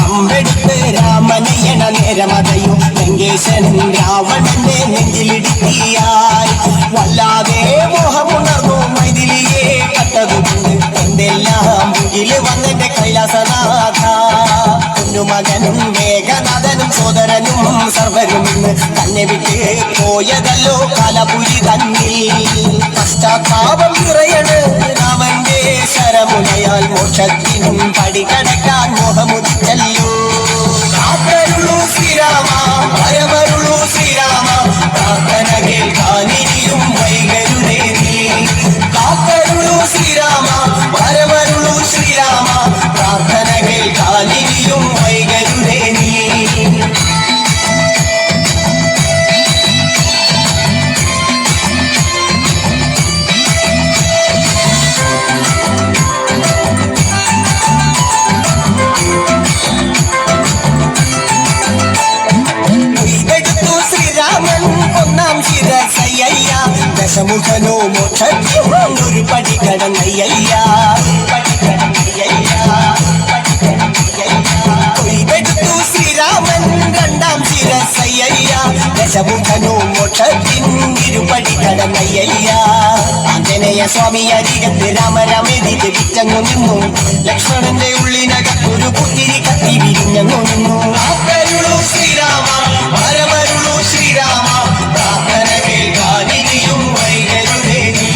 അമ്പെടുത്ത് രാമനയണ നേരമതയോ ലങ്കേശനും രാവണന്റെ നെഞ്ചിലിടുക്കിയായി വല്ലാതെ മോഹമുണർന്നു മൈഥിലിയെ കട്ടതുകൊണ്ട് എന്തെല്ലാം മുകില് വന്നെന്റെ കൈലാസനാഥ കുഞ്ഞുമകനും മേഘനാഥനും സോദരനും സർവരും ഇന്ന് തന്നെ വിട്ട് പോയതല്ലോ കാലപുരി തന്നിൽ പശ്ചാത്താപം നിറയണ് രാമന്റെ ശരമുനയാൽ മോക്ഷത്തിനും പടികടക്കാൻ മോഹമുദിച്ചല്ലോ കാത്തരുളൂ ശ്രീരാമ ഭയമരുളൂ ശ്രീരാമ പ്രാർത്ഥന കേൾക്കാനിനിയും വൈകരുതേ നീ കാത്തരുളൂ ശ്രീരാമ ഭയമരുളൂ ശ്രീരാമ പ്രാർത്ഥന കേൾക്കാനിനിയും വൈകരുതേ നീ ദശമുഖനോ മോക്ഷത്തിനൊരു പടി കടന്നയ്യ കൊയ്തെടുത്തു ശ്രീരാമൻ രണ്ടാം ശിരസയ്യ ദശമുഖനോ മോക്ഷത്തിനൊരുപടി കടന്നയ്യ ആഞ്ജനേയ സ്വാമി അരികത്ത് രാമരാമേതി ജപിച്ചങ്ങു നിന്നു ലക്ഷ്മണന്റെ ഉള്ളിനകത്തൊരു പുത്തിരി കത്തി വിരിഞ്ഞങ്ങു നിന്നു ശ്രീരാമ പരമരുളു ശ്രീരാമ പ്രാർത്ഥന കേൾക്കാനിനിയും വൈകരുതേ നീ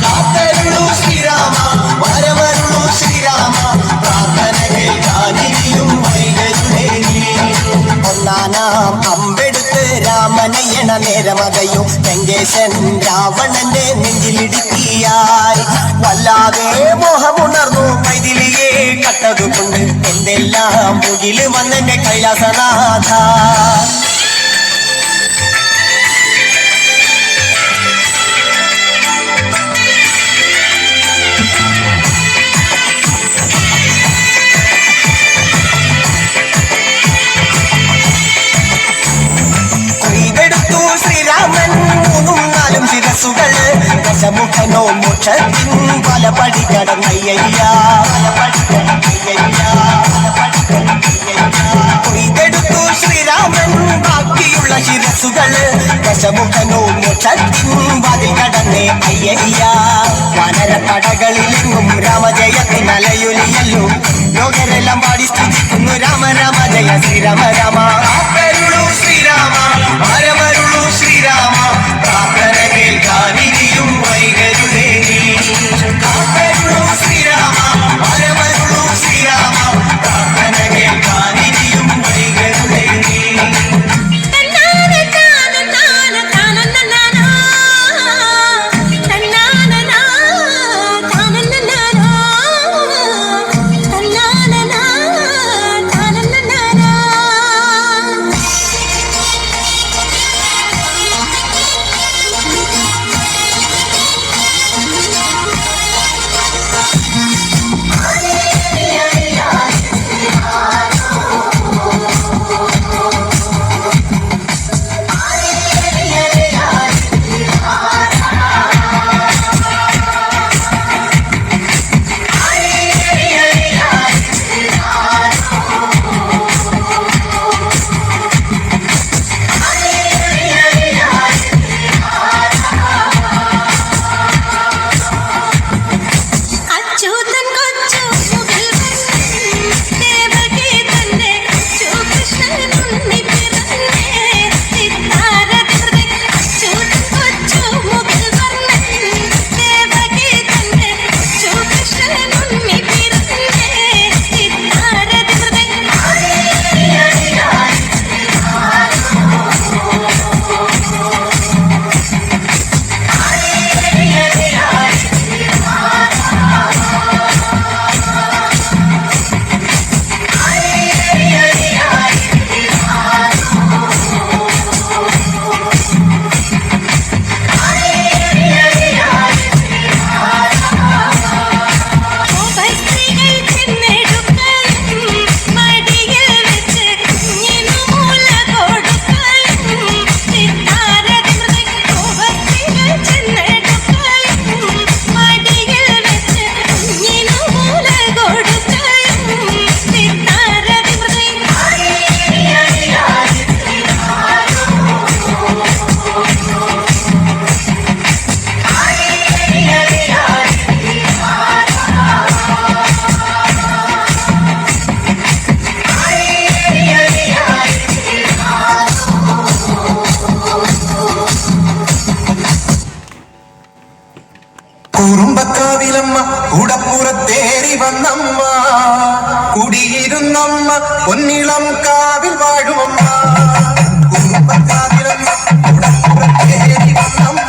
കാത്തരുളു ശ്രീരാമ പരമരുളു ശ്രീരാമ പ്രാർത്ഥന കേൾക്കാനിനിയും വൈകരുതേ നീ ഒന്നാനാം അമ്പെടുത്ത് രാമനയണ നേരമതയോ ലങ്കേശൻ രാവണന്റെ നെഞ്ചിലിടുക്കിയായി വല്ലാതെ മോഹമുണർന്നു മൈഥിലിയെ കട്ടതുകൊണ്ട് എന്തെല്ലാം മുകില് വന്നെന്റെ കൈലാസനാഥ ശ്രീരാമൻ മൂന്നും നാലും ശിരസുകൾ ദശമുഖനോ മോക്ഷത്തിൻ പല പടി കടന്നയ്യ കൊയ്തെടുത്തു ശ്രീരാമൻ ബാക്കിയുള്ള ശിരസുകൾ ദശമുഖനോ മോക്ഷത്തിൻ വാതിൽ കടന്നേ അയ്യ വാനരപ്പടകളിലെങ്ങും രാമജയത്തിൻ അലയൊലിയല്ലോ ലോകരെല്ലാം പാടി സ്തുതിക്കുന്നു രാമ രാമ ജയ ശ്രീരാമ രാമ ശ്രീരാമ പരമരുളു ശ്രീരാമ പ്രാർത്ഥന കേൾക്കാനിനിയും വൈകരുതേ നീ കാത്തരുളു ശ്രീരാമ പരമരുളു ശ്രീരാമ പ്രാർത്ഥന കേൾക്കാനിനിയും വൈകരുതേ നീ കുടുംബക്കാവിലമ്മ കൂടപ്പുറത്തേറി വന്നമ്മ കുടിയിരുന്നമ്മ പൊന്നിളം കാവിൽ വാഴുമമ്മ കുടുംബക്കാവിലമ്മ കൂടപ്പുറത്തേറി വന്നമ്മ